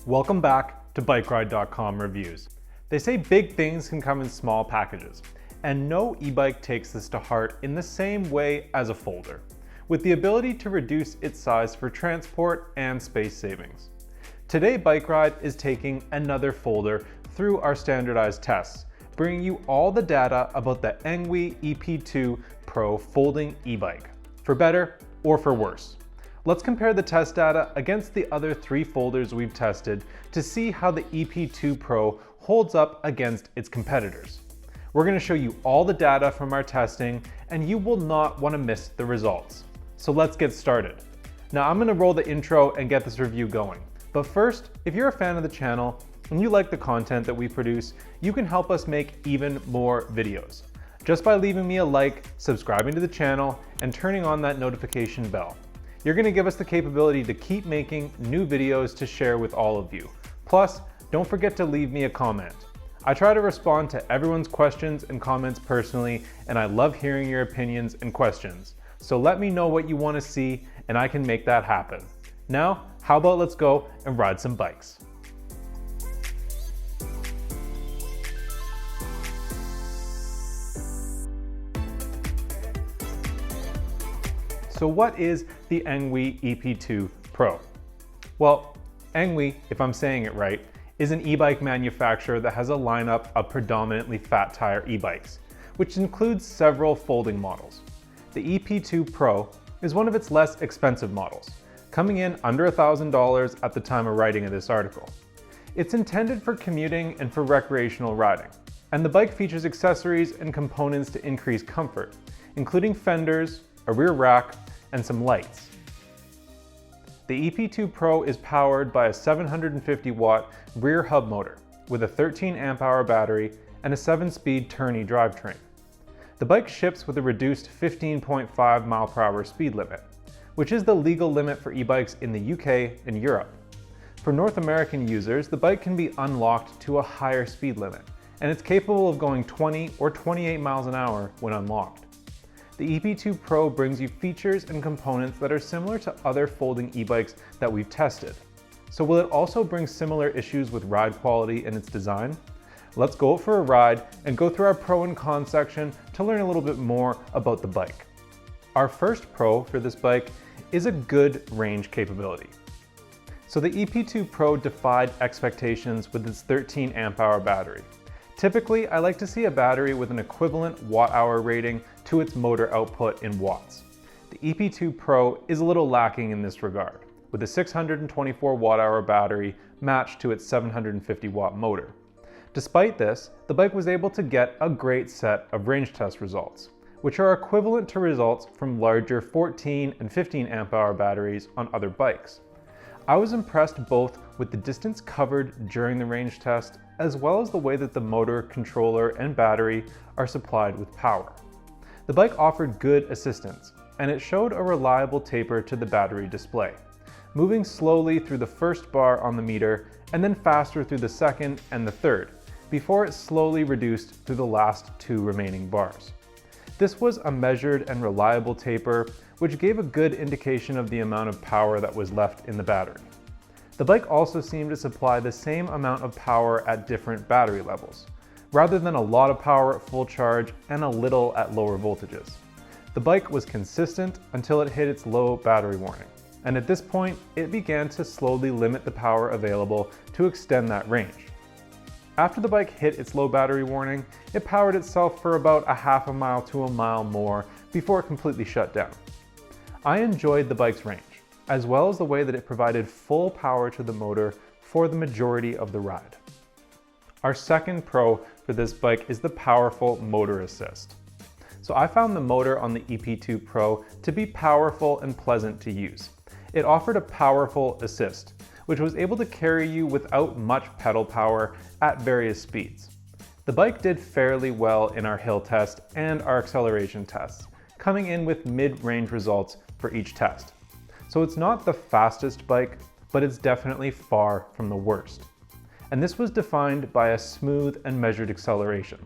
Welcome back to BikeRide.com reviews. They say big things can come in small packages, and no e-bike takes this to heart in the same way as a folder, with the ability to reduce its size for transport and space savings. Today, BikeRide is taking another folder through our standardized tests, bringing you all the data about the ENGWE EP-2 Pro folding e-bike, for better or for worse. Let's compare the test data against the other 3 folders we've tested to see how the EP-2 Pro holds up against its competitors. We're going to show you all the data from our testing, and you will not want to miss the results. So let's get started. Now I'm going to roll the intro and get this review going. But first, if you're a fan of the channel and you like the content that we produce, you can help us make even more videos just by leaving me a like, subscribing to the channel, and turning on that notification bell. You're going to give us the capability to keep making new videos to share with all of you. Plus, don't forget to leave me a comment. I try to respond to everyone's questions and comments personally, and I love hearing your opinions and questions. So let me know what you want to see, and I can make that happen. Now, how about let's go and ride some bikes. So what is the ENGWE EP-2 Pro? Well, ENGWE, if I'm saying it right, is an e-bike manufacturer that has a lineup of predominantly fat tire e-bikes, which includes several folding models. The EP-2 Pro is one of its less expensive models, coming in under $1,000 at the time of writing of this article. It's intended for commuting and for recreational riding, and the bike features accessories and components to increase comfort, including fenders, a rear rack, and some lights. The EP-2 Pro is powered by a 750 watt rear hub motor with a 13 amp hour battery and a 7-speed Tourney drivetrain. The bike ships with a reduced 15.5 mile/hour speed limit, which is the legal limit for e-bikes in the UK and Europe. For North American users, the bike can be unlocked to a higher speed limit, and it's capable of going 20 or 28 miles an hour when unlocked. The EP-2 Pro brings you features and components that are similar to other folding e-bikes that we've tested. So will it also bring similar issues with ride quality in its design? Let's go for a ride and go through our pro and con section to learn a little bit more about the bike. Our first pro for this bike is a good range capability. So the EP-2 Pro defied expectations with its 13 amp hour battery. Typically, I like to see a battery with an equivalent watt-hour rating to its motor output in watts. The EP-2 Pro is a little lacking in this regard, with a 624 watt-hour battery matched to its 750 watt motor. Despite this, the bike was able to get a great set of range test results, which are equivalent to results from larger 14 and 15 amp hour batteries on other bikes. I was impressed both with the distance covered during the range test, as well as the way that the motor, controller, and battery are supplied with power. The bike offered good assistance, and it showed a reliable taper to the battery display, moving slowly through the first bar on the meter and then faster through the second and the third, before it slowly reduced through the last 2 remaining bars. This was a measured and reliable taper, which gave a good indication of the amount of power that was left in the battery. The bike also seemed to supply the same amount of power at different battery levels, rather than a lot of power at full charge and a little at lower voltages. The bike was consistent until it hit its low battery warning, and at this point, it began to slowly limit the power available to extend that range. After the bike hit its low battery warning, it powered itself for about a half a mile to a mile more before it completely shut down. I enjoyed the bike's range, as well as the way that it provided full power to the motor for the majority of the ride. Our second pro for this bike is the powerful motor assist. So I found the motor on the EP-2 Pro to be powerful and pleasant to use. It offered a powerful assist, which was able to carry you without much pedal power at various speeds. The bike did fairly well in our hill test and our acceleration tests, coming in with mid-range results for each test. So it's not the fastest bike, but it's definitely far from the worst. And this was defined by a smooth and measured acceleration.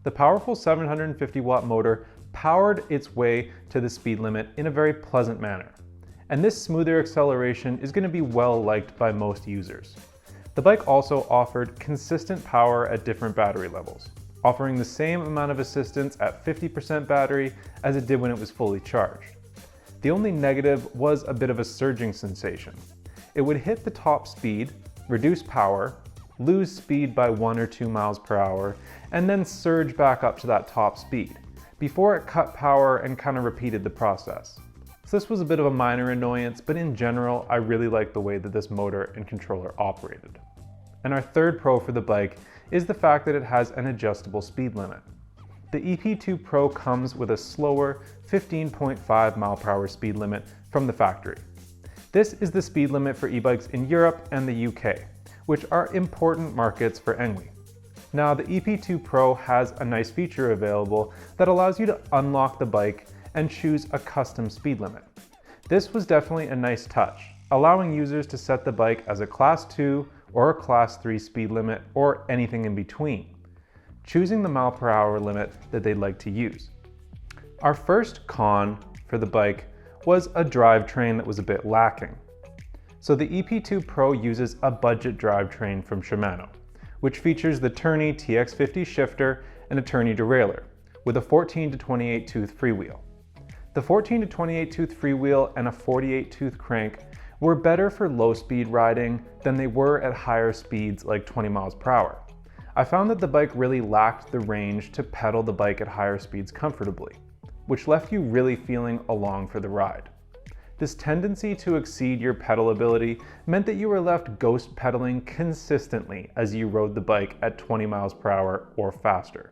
The powerful 750 watt motor powered its way to the speed limit in a very pleasant manner. And this smoother acceleration is going to be well liked by most users. The bike also offered consistent power at different battery levels, offering the same amount of assistance at 50% battery as it did when it was fully charged. The only negative was a bit of a surging sensation. It would hit the top speed, reduce power, lose speed by 1 or 2 miles per hour, and then surge back up to that top speed, before it cut power and kind of repeated the process. So this was a bit of a minor annoyance, but in general, I really liked the way that this motor and controller operated. And our third pro for the bike is the fact that it has an adjustable speed limit. The EP-2 Pro comes with a slower 15.5 mile per hour speed limit from the factory. This is the speed limit for e-bikes in Europe and the UK, which are important markets for ENGWE. Now, the EP-2 Pro has a nice feature available that allows you to unlock the bike and choose a custom speed limit. This was definitely a nice touch, allowing users to set the bike as a Class 2 or a Class 3 speed limit or anything in between, choosing the mile per hour limit that they'd like to use. Our first con for the bike was a drivetrain that was a bit lacking. So the EP-2 Pro uses a budget drivetrain from Shimano, which features the Tourney TX50 shifter and a Tourney derailleur, with a 14 to 28 tooth freewheel. The 14 to 28 tooth freewheel and a 48 tooth crank were better for low speed riding than they were at higher speeds like 20 miles per hour. I found that the bike really lacked the range to pedal the bike at higher speeds comfortably, which left you really feeling along for the ride. This tendency to exceed your pedal ability meant that you were left ghost pedaling consistently as you rode the bike at 20 miles per hour or faster.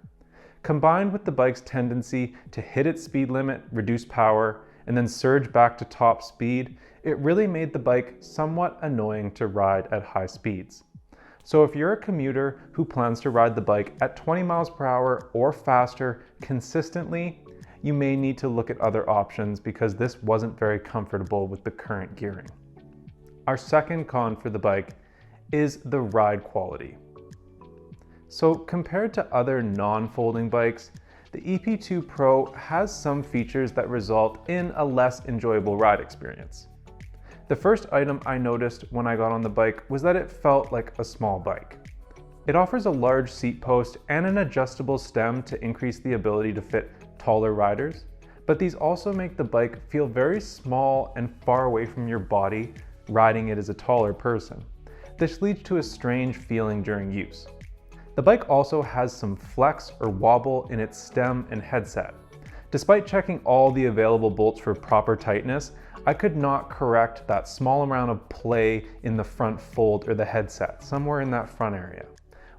Combined with the bike's tendency to hit its speed limit, reduce power, and then surge back to top speed, it really made the bike somewhat annoying to ride at high speeds. So if you're a commuter who plans to ride the bike at 20 miles per hour or faster consistently, you may need to look at other options because this wasn't very comfortable with the current gearing. Our second con for the bike is the ride quality. So compared to other non-folding bikes, the EP-2 Pro has some features that result in a less enjoyable ride experience. The first item I noticed when I got on the bike was that it felt like a small bike. It offers a large seat post and an adjustable stem to increase the ability to fit taller riders, but these also make the bike feel very small and far away from your body riding it as a taller person. This leads to a strange feeling during use. The bike also has some flex or wobble in its stem and headset. Despite checking all the available bolts for proper tightness, I could not correct that small amount of play in the front fold or the headset, somewhere in that front area.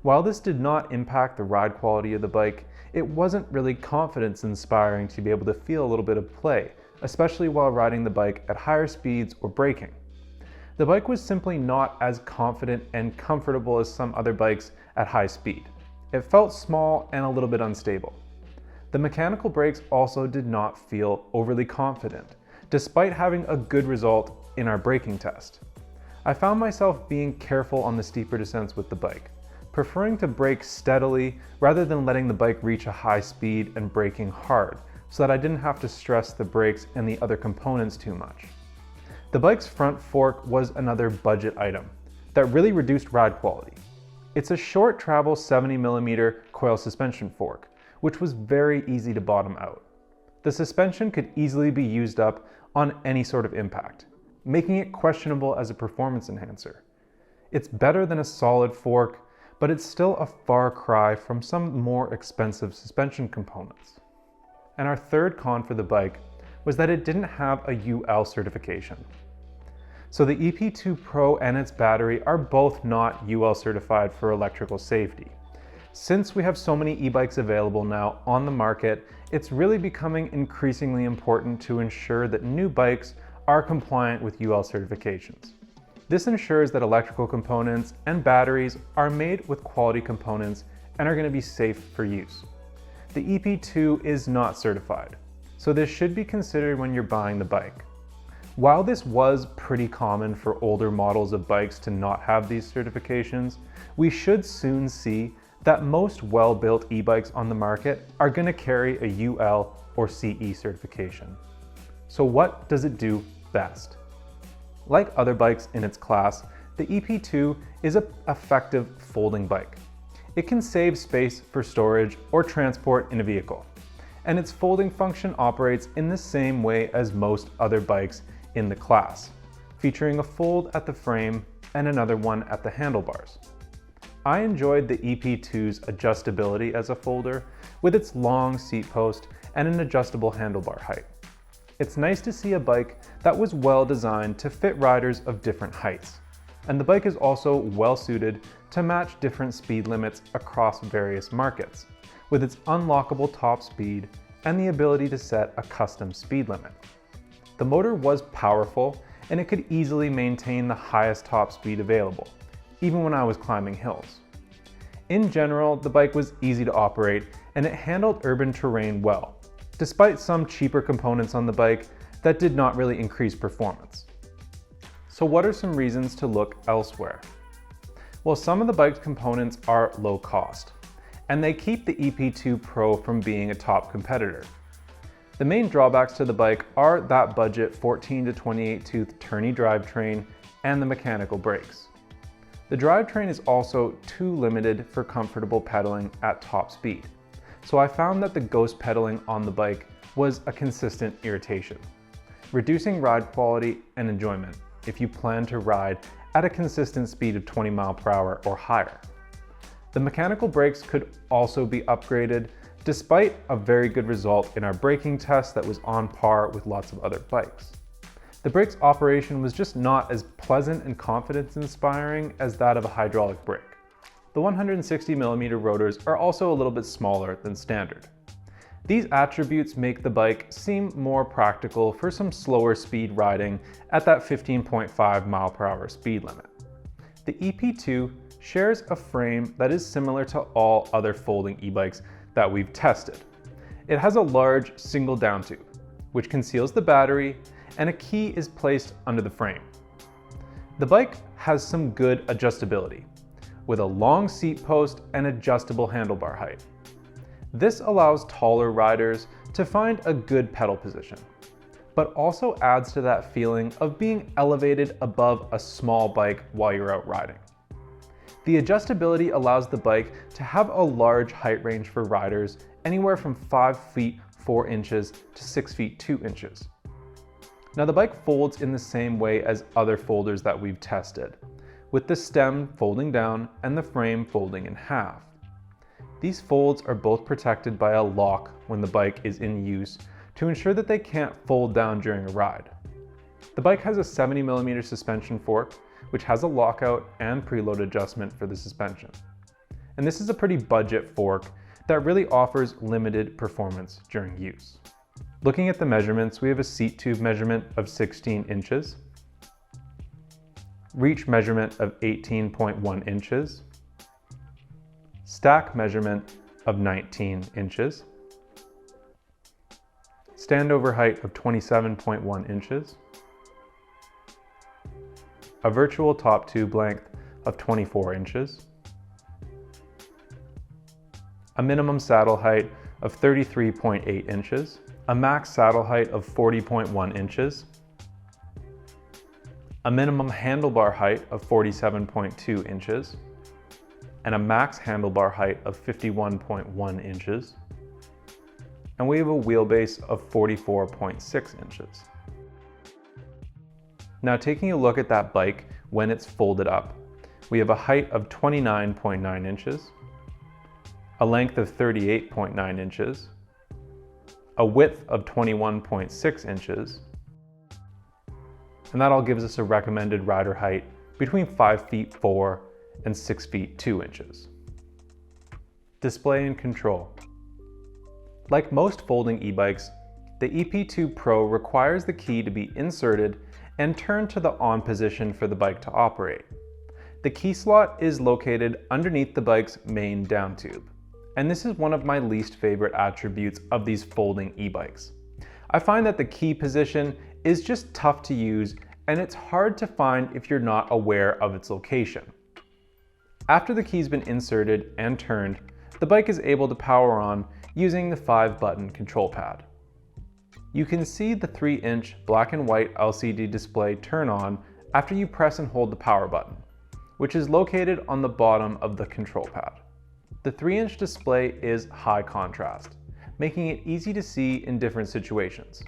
While this did not impact the ride quality of the bike, it wasn't really confidence inspiring to be able to feel a little bit of play, especially while riding the bike at higher speeds or braking. The bike was simply not as confident and comfortable as some other bikes at high speed. It felt small and a little bit unstable. The mechanical brakes also did not feel overly confident, despite having a good result in our braking test. I found myself being careful on the steeper descents with the bike, preferring to brake steadily rather than letting the bike reach a high speed and braking hard, so that I didn't have to stress the brakes and the other components too much. The bike's front fork was another budget item that really reduced ride quality. It's a short travel 70mm coil suspension fork, which was very easy to bottom out. The suspension could easily be used up on any sort of impact, making it questionable as a performance enhancer. It's better than a solid fork, but it's still a far cry from some more expensive suspension components. And our third con for the bike was that it didn't have a UL certification. So the EP-2 Pro and its battery are both not UL certified for electrical safety. Since we have so many e-bikes available now on the market, it's really becoming increasingly important to ensure that new bikes are compliant with UL certifications. This ensures that electrical components and batteries are made with quality components and are going to be safe for use. The EP-2 is not certified, so this should be considered when you're buying the bike. While this was pretty common for older models of bikes to not have these certifications, we should soon see that most well-built e-bikes on the market are going to carry a UL or CE certification. So what does it do best? Like other bikes in its class, the EP2 is an effective folding bike. It can save space for storage or transport in a vehicle, and its folding function operates in the same way as most other bikes in the class, featuring a fold at the frame and another one at the handlebars. I enjoyed the EP2's adjustability as a folder with its long seat post and an adjustable handlebar height. It's nice to see a bike that was well designed to fit riders of different heights. And the bike is also well suited to match different speed limits across various markets, with its unlockable top speed and the ability to set a custom speed limit. The motor was powerful and it could easily maintain the highest top speed available, even when I was climbing hills. In general, the bike was easy to operate and it handled urban terrain well, despite some cheaper components on the bike that did not really increase performance. So what are some reasons to look elsewhere? Well, some of the bike's components are low cost, and they keep the EP2 Pro from being a top competitor. The main drawbacks to the bike are that budget 14 to 28 tooth Tourney drivetrain and the mechanical brakes. The drivetrain is also too limited for comfortable pedaling at top speed, so I found that the ghost pedaling on the bike was a consistent irritation, reducing ride quality and enjoyment if you plan to ride at a consistent speed of 20 mph or higher. The mechanical brakes could also be upgraded, despite a very good result in our braking test that was on par with lots of other bikes. The brakes operation was just not as pleasant and confidence-inspiring as that of a hydraulic brake. The 160mm rotors are also a little bit smaller than standard. These attributes make the bike seem more practical for some slower speed riding at that 15.5 mph speed limit. The EP2 shares a frame that is similar to all other folding e-bikes that we've tested. It has a large single down tube, which conceals the battery, and a key is placed under the frame. The bike has some good adjustability, with a long seat post and adjustable handlebar height. This allows taller riders to find a good pedal position, but also adds to that feeling of being elevated above a small bike while you're out riding. The adjustability allows the bike to have a large height range for riders anywhere from 5 feet 4 inches to 6 feet 2 inches. Now the bike folds in the same way as other folders that we've tested, with the stem folding down and the frame folding in half. These folds are both protected by a lock when the bike is in use to ensure that they can't fold down during a ride. The bike has a 70mm suspension fork, which has a lockout and preload adjustment for the suspension. And this is a pretty budget fork that really offers limited performance during use. Looking at the measurements, we have a seat tube measurement of 16 inches, reach measurement of 18.1 inches, stack measurement of 19 inches, standover height of 27.1 inches, a virtual top tube length of 24 inches, a minimum saddle height of 33.8 inches, a max saddle height of 40.1 inches, a minimum handlebar height of 47.2 inches, and a max handlebar height of 51.1 inches, and we have a wheelbase of 44.6 inches. Now taking a look at that bike when it's folded up, we have a height of 29.9 inches, a length of 38.9 inches, a width of 21.6 inches, and that all gives us a recommended rider height between 5 feet 4 and 6 feet 2 inches. Display and control. Like most folding e-bikes, the EP2 Pro requires the key to be inserted and turned to the on position for the bike to operate. The key slot is located underneath the bike's main down tube, and this is one of my least favorite attributes of these folding e-bikes. I find that the key position is just tough to use, and it's hard to find if you're not aware of its location. After the key's been inserted and turned, the bike is able to power on using the 5-button control pad. You can see the 3-inch black and white LCD display turn on after you press and hold the power button, which is located on the bottom of the control pad. The 3-inch display is high contrast, making it easy to see in different situations.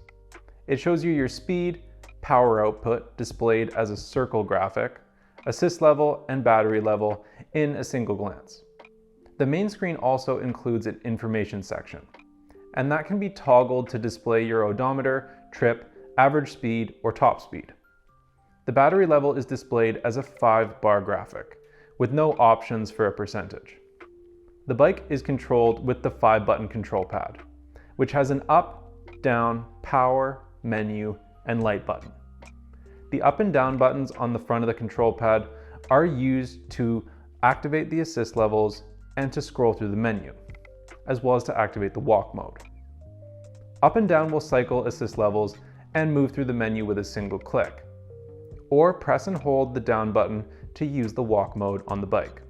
It shows you your speed, power output displayed as a circle graphic, assist level, and battery level in a single glance. The main screen also includes an information section, and that can be toggled to display your odometer, trip, average speed, or top speed. The battery level is displayed as a 5-bar graphic, with no options for a percentage. The bike is controlled with the 5-button control pad, which has an up, down, power, menu, and light button. The up and down buttons on the front of the control pad are used to activate the assist levels and to scroll through the menu, as well as to activate the walk mode. Up and down will cycle assist levels and move through the menu with a single click, or press and hold the down button to use the walk mode on the bike.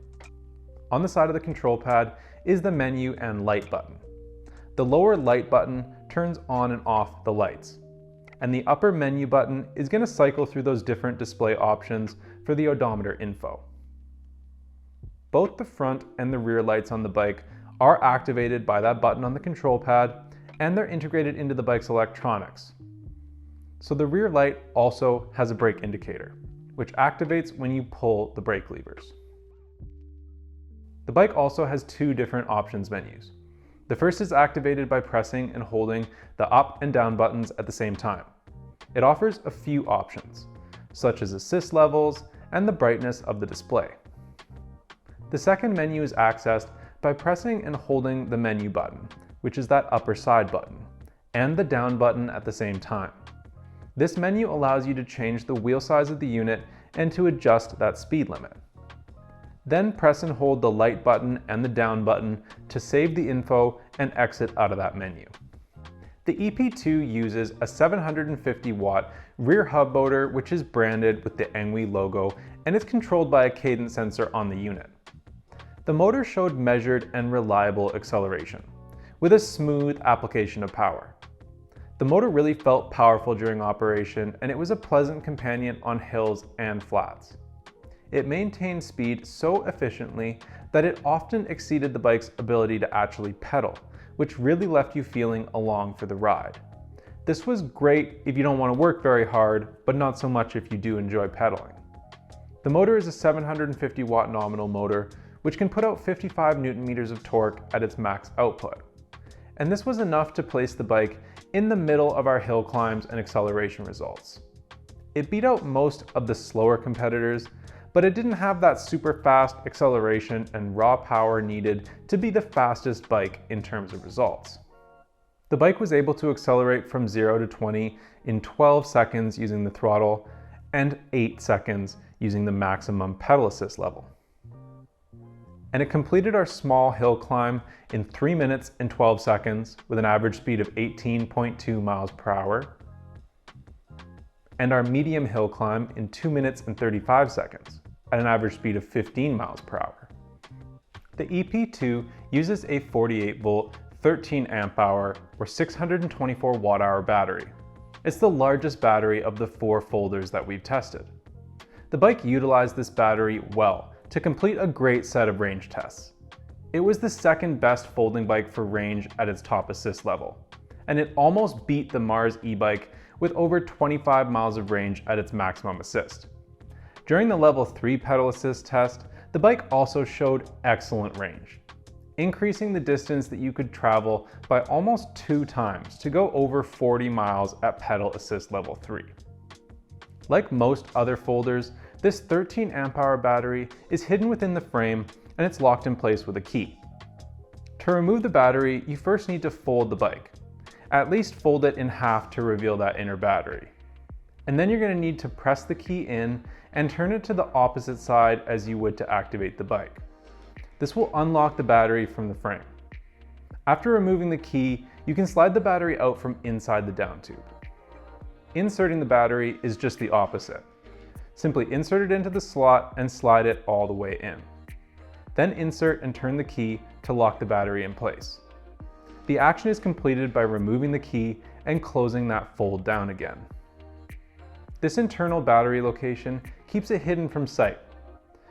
On the side of the control pad is the menu and light button. The lower light button turns on and off the lights, and the upper menu button is going to cycle through those different display options for the odometer info. Both the front and the rear lights on the bike are activated by that button on the control pad, and they're integrated into the bike's electronics. So the rear light also has a brake indicator, which activates when you pull the brake levers. The bike also has 2 different options menus. The first is activated by pressing and holding the up and down buttons at the same time. It offers a few options, such as assist levels and the brightness of the display. The second menu is accessed by pressing and holding the menu button, which is that upper side button, and the down button at the same time. This menu allows you to change the wheel size of the unit and to adjust that speed limit. Then press and hold the light button and the down button to save the info and exit out of that menu. The EP-2 uses a 750-watt rear hub motor, which is branded with the ENGWE logo, and is controlled by a cadence sensor on the unit. The motor showed measured and reliable acceleration, with a smooth application of power. The motor really felt powerful during operation, and it was a pleasant companion on hills and flats. It maintained speed so efficiently that it often exceeded the bike's ability to actually pedal, which really left you feeling along for the ride. This was great if you don't want to work very hard, but not so much if you do enjoy pedaling. The motor is a 750-watt nominal motor, which can put out 55 Nm of torque at its max output. And this was enough to place the bike in the middle of our hill climbs and acceleration results. It beat out most of the slower competitors, but it didn't have that super fast acceleration and raw power needed to be the fastest bike in terms of results. The bike was able to accelerate from 0 to 20 in 12 seconds using the throttle and 8 seconds using the maximum pedal assist level. And it completed our small hill climb in 3 minutes and 12 seconds with an average speed of 18.2 miles per hour, and our medium hill climb in 2 minutes and 35 seconds at an average speed of 15 miles per hour. The EP-2 uses a 48-volt, 13 amp hour or 624 watt-hour battery. It's the largest battery of the 4 folders that we've tested. The bike utilized this battery well to complete a great set of range tests. It was the second best folding bike for range at its top assist level, and it almost beat the Mars e-bike with over 25 miles of range at its maximum assist. During the level 3 pedal assist test, the bike also showed excellent range, increasing the distance that you could travel by almost 2 times to go over 40 miles at pedal assist level 3. Like most other folders, this 13 amp hour battery is hidden within the frame and it's locked in place with a key. To remove the battery, you first need to fold the bike. At least fold it in half to reveal that inner battery. And then you're going to need to press the key in and turn it to the opposite side as you would to activate the bike. This will unlock the battery from the frame. After removing the key, you can slide the battery out from inside the down tube. Inserting the battery is just the opposite. Simply insert it into the slot and slide it all the way in. Then insert and turn the key to lock the battery in place. The action is completed by removing the key and closing that fold down again. This internal battery location keeps it hidden from sight,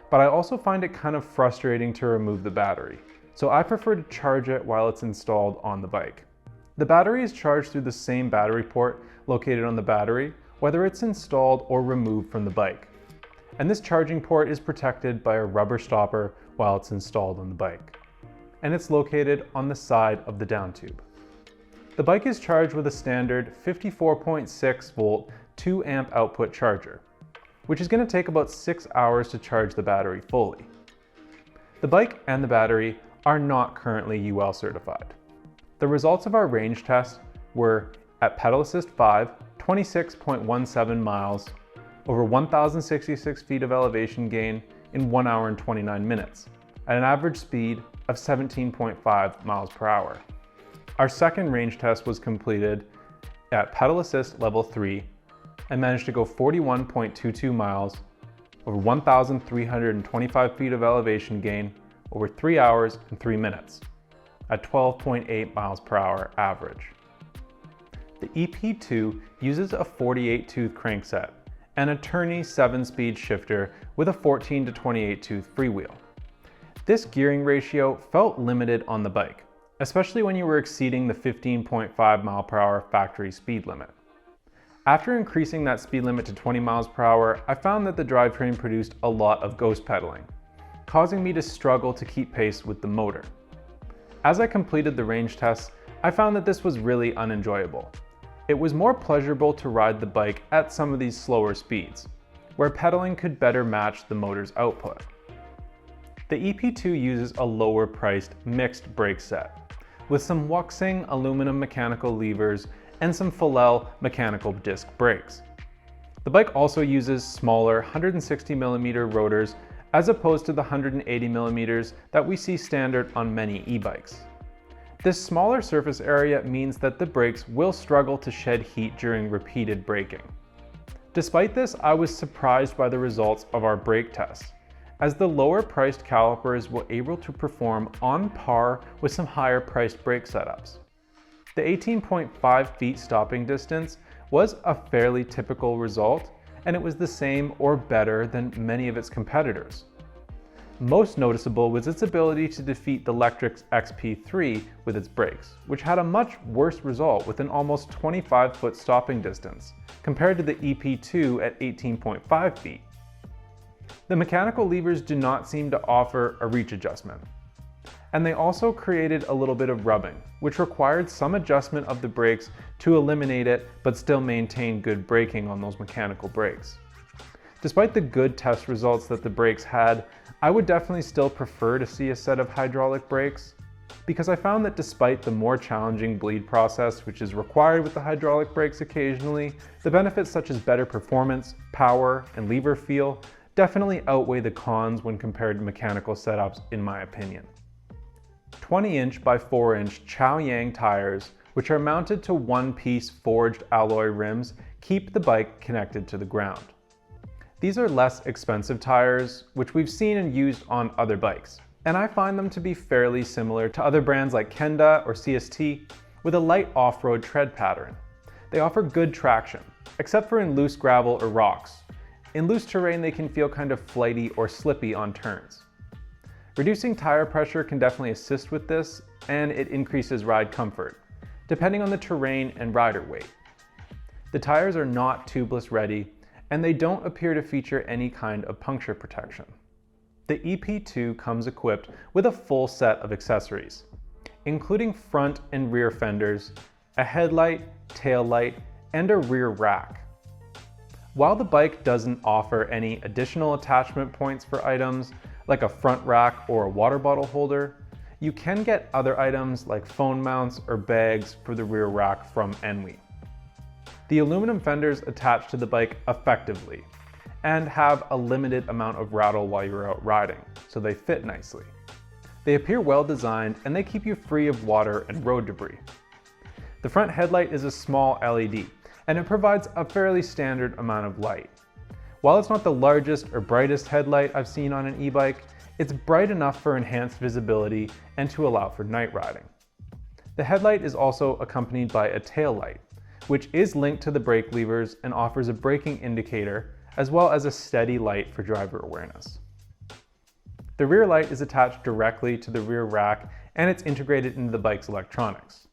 but I also find it kind of frustrating to remove the battery, so I prefer to charge it while it's installed on the bike. The battery is charged through the same battery port located on the battery, whether it's installed or removed from the bike. And this charging port is protected by a rubber stopper while it's installed on the bike. And it's located on the side of the down tube. The bike is charged with a standard 54.6 volt 2 amp output charger, which is going to take about 6 hours to charge the battery fully. The bike and the battery are not currently UL certified. The results of our range test were at pedal assist 5, 26.17 miles, over 1,066 feet of elevation gain in 1 hour and 29 minutes, at an average speed of 17.5 miles per hour. Our second range test was completed at pedal assist level 3 and managed to go 41.22 miles, over 1,325 feet of elevation gain, over 3 hours and 3 minutes, at 12.8 miles per hour average. The EP-2 uses a 48-tooth crankset and a Tourney 7-speed shifter with a 14 to 28-tooth freewheel. This gearing ratio felt limited on the bike, especially when you were exceeding the 15.5 mile per hour factory speed limit. After increasing that speed limit to 20 miles per hour, I found that the drivetrain produced a lot of ghost pedaling, causing me to struggle to keep pace with the motor. As I completed the range tests, I found that this was really unenjoyable. It was more pleasurable to ride the bike at some of these slower speeds, where pedaling could better match the motor's output. The EP-2 uses a lower priced mixed brake set, with some Wuxing aluminum mechanical levers and some Falel mechanical disc brakes. The bike also uses smaller 160mm rotors as opposed to the 180mm that we see standard on many e-bikes. This smaller surface area means that the brakes will struggle to shed heat during repeated braking. Despite this, I was surprised by the results of our brake tests, as the lower priced calipers were able to perform on par with some higher priced brake setups. The 18.5 feet stopping distance was a fairly typical result, and it was the same or better than many of its competitors. Most noticeable was its ability to defeat the Lectric's XP3 with its brakes, which had a much worse result with an almost 25-foot stopping distance, compared to the EP-2 at 18.5 feet. The mechanical levers do not seem to offer a reach adjustment, and they also created a little bit of rubbing, which required some adjustment of the brakes to eliminate it but still maintain good braking on those mechanical brakes. Despite the good test results that the brakes had, I would definitely still prefer to see a set of hydraulic brakes, because I found that despite the more challenging bleed process which is required with the hydraulic brakes occasionally, the benefits such as better performance, power, and lever feel definitely outweigh the cons when compared to mechanical setups in my opinion. 20-inch by 4-inch Chow Yang tires, which are mounted to one-piece forged alloy rims, keep the bike connected to the ground. These are less expensive tires, which we've seen and used on other bikes, and I find them to be fairly similar to other brands like Kenda or CST, with a light off-road tread pattern. They offer good traction, except for in loose gravel or rocks. In loose terrain, they can feel kind of flighty or slippy on turns. Reducing tire pressure can definitely assist with this, and it increases ride comfort, depending on the terrain and rider weight. The tires are not tubeless ready, and they don't appear to feature any kind of puncture protection. The EP-2 comes equipped with a full set of accessories, including front and rear fenders, a headlight, tail light, and a rear rack. While the bike doesn't offer any additional attachment points for items like a front rack or a water bottle holder, you can get other items like phone mounts or bags for the rear rack from ENGWE. The aluminum fenders attach to the bike effectively and have a limited amount of rattle while you're out riding, so they fit nicely. They appear well designed and they keep you free of water and road debris. The front headlight is a small LED, and it provides a fairly standard amount of light. While it's not the largest or brightest headlight I've seen on an e-bike, it's bright enough for enhanced visibility and to allow for night riding. The headlight is also accompanied by a tail light, which is linked to the brake levers and offers a braking indicator, as well as a steady light for driver awareness. The rear light is attached directly to the rear rack and it's integrated into the bike's electronics.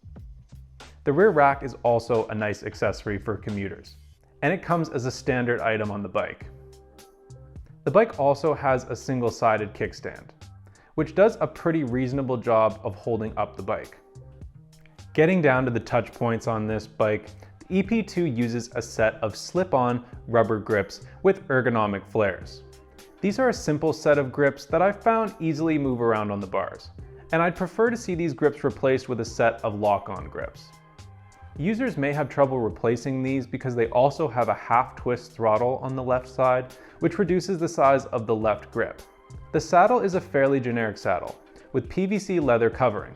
The rear rack is also a nice accessory for commuters, and it comes as a standard item on the bike. The bike also has a single-sided kickstand, which does a pretty reasonable job of holding up the bike. Getting down to the touch points on this bike, the EP2 uses a set of slip-on rubber grips with ergonomic flares. These are a simple set of grips that I've found easily move around on the bars, and I'd prefer to see these grips replaced with a set of lock-on grips. Users may have trouble replacing these because they also have a half-twist throttle on the left side, which reduces the size of the left grip. The saddle is a fairly generic saddle, with PVC leather covering.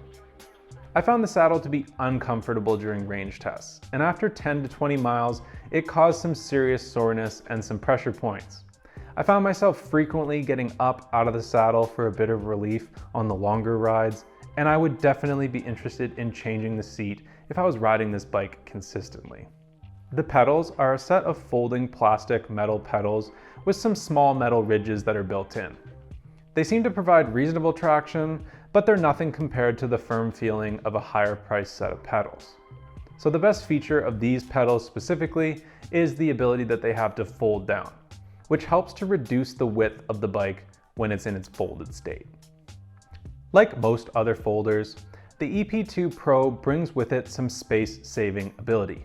I found the saddle to be uncomfortable during range tests, and after 10 to 20 miles, it caused some serious soreness and some pressure points. I found myself frequently getting up out of the saddle for a bit of relief on the longer rides, and I would definitely be interested in changing the seat if I was riding this bike consistently. The pedals are a set of folding plastic metal pedals with some small metal ridges that are built in. They seem to provide reasonable traction, but they're nothing compared to the firm feeling of a higher priced set of pedals. So the best feature of these pedals specifically is the ability that they have to fold down, which helps to reduce the width of the bike when it's in its folded state. Like most other folders, the EP2 Pro brings with it some space-saving ability.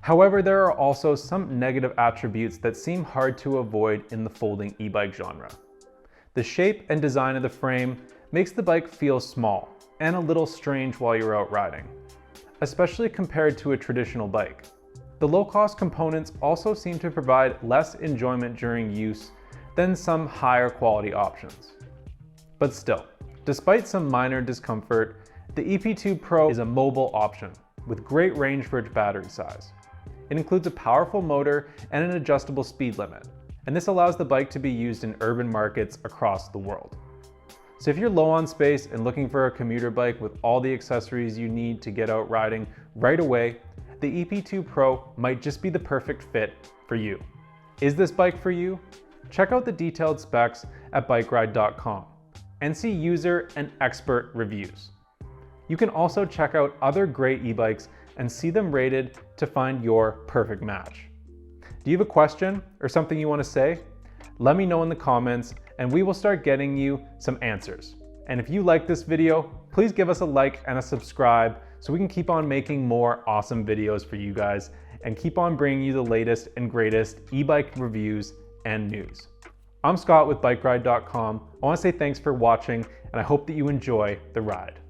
However, there are also some negative attributes that seem hard to avoid in the folding e-bike genre. The shape and design of the frame makes the bike feel small and a little strange while you're out riding, especially compared to a traditional bike. The low-cost components also seem to provide less enjoyment during use than some higher quality options. But still, despite some minor discomfort, the EP2 Pro is a mobile option with great range for its battery size. It includes a powerful motor and an adjustable speed limit, and this allows the bike to be used in urban markets across the world. So if you're low on space and looking for a commuter bike with all the accessories you need to get out riding right away, the EP2 Pro might just be the perfect fit for you. Is this bike for you? Check out the detailed specs at bikeride.com and see user and expert reviews. You can also check out other great e-bikes and see them rated to find your perfect match. Do you have a question or something you want to say? Let me know in the comments and we will start getting you some answers. And if you like this video, please give us a like and a subscribe so we can keep on making more awesome videos for you guys and keep on bringing you the latest and greatest e-bike reviews and news. I'm Scott with bikeride.com. I want to say thanks for watching and I hope that you enjoy the ride.